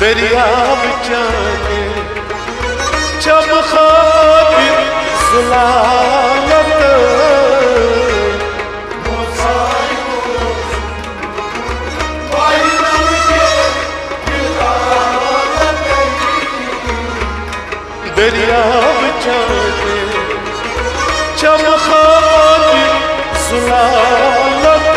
दरिया जाने जब खातिर ज़लालत दरिया जाने जब खातिर ज़लालत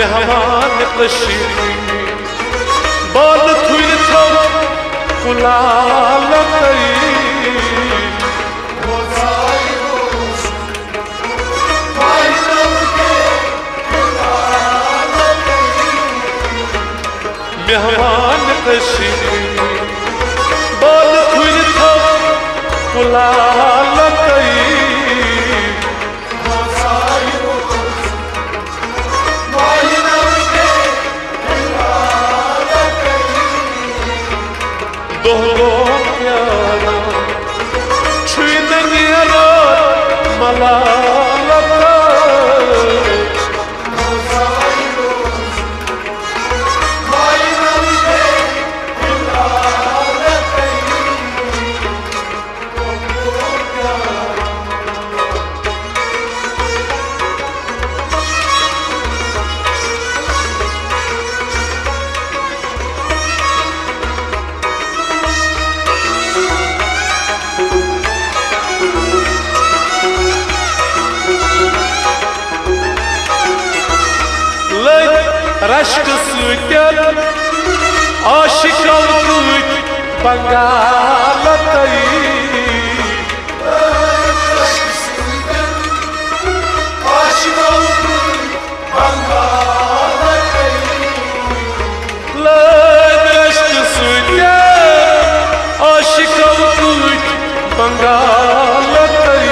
मेहमान कशीर बाल थुर थो कुलाल मेहमान कशीर बाल थुर थो कुलाल दोहो प्यारा छुन नियरा मलालता रश्क सूत्यान आशिकां कूट बंगालतई रश्क सूत्यान आशिकां कूट बंगालतई रश्क सूत्यान आशिकां कूट बंगालतई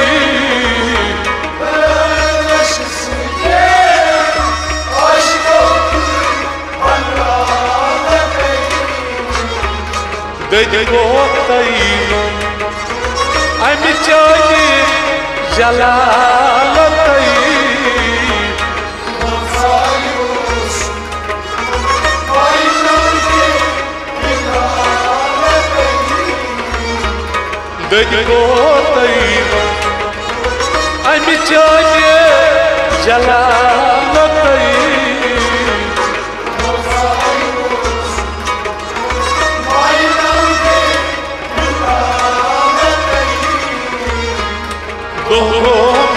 दजो तईनो अमि चाहे जलालतई दजो तईनो अमि चाहे जलालतई दोहो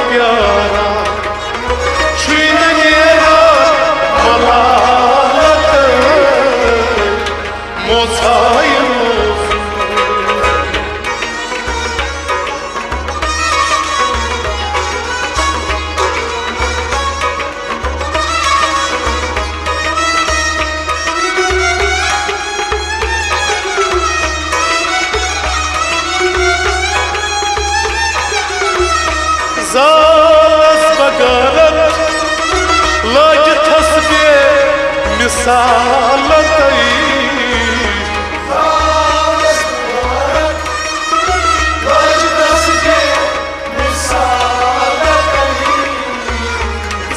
प्यारा छुन नियरा मलालत मोसायो ज़ालस बगारत लाज थसबे मिसालतई ज़ालस बगारत लाज थसबे मिसालतई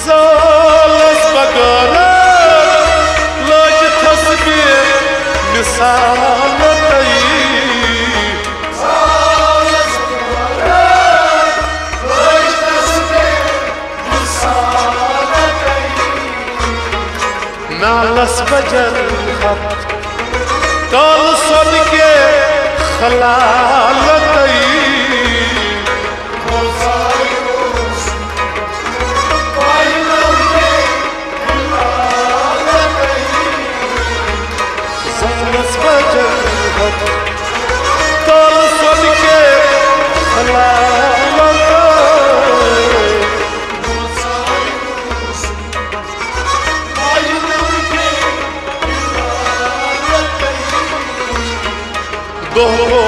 ज़ालस बगारत लाज थसबे मिसालतई नालस बजर खत काल सन के खलालतई नालस बजर खत काल सन के खलालतई दोहो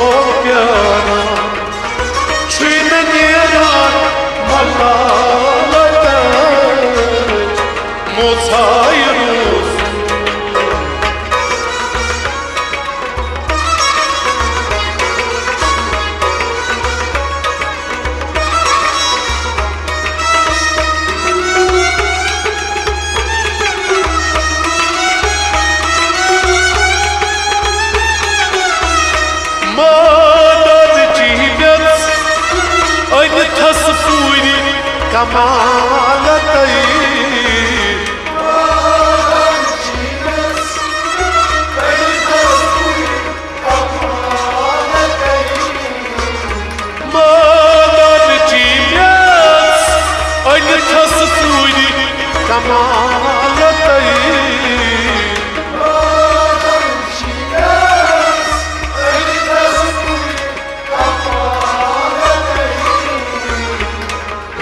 प्यारा छुन नियरा मलालत मोसायो कमालतई मालन चीम्यास अन ठस पूरी कमालतई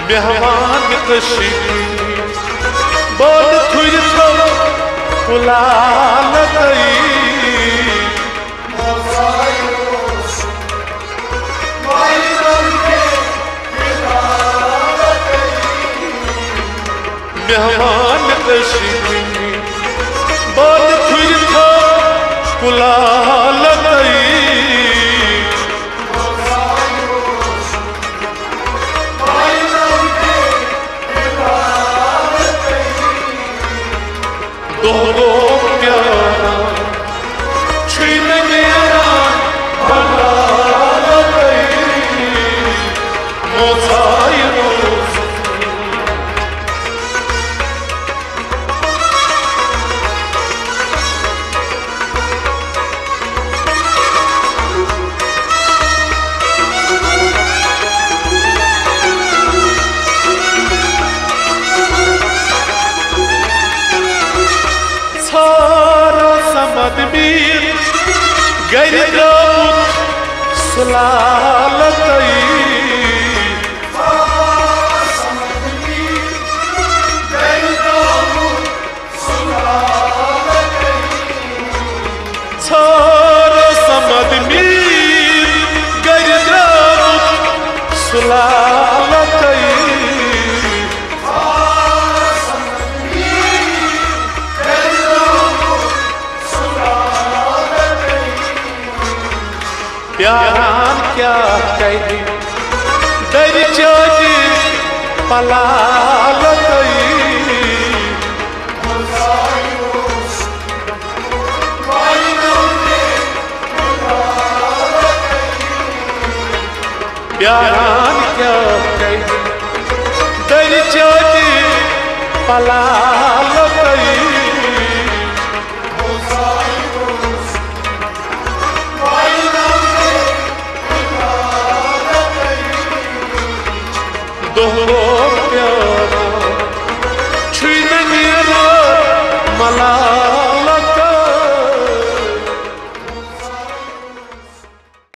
मेहमान कशी बोल थुर थो कुलाल तई मेहमान कशी बोल थुर थो कुलाल तई दोहो प्यारा छीन गया भलाल तई मोसाई रोज सारा समद मीर गरिद्राउत सुलाल तई सारा समद मीर गरिद्राउत सुलाल तई प्यारान क्या कही दर चोरी पलाल तई प्यारान क्या कही दर चोरी पलाल तई दोहो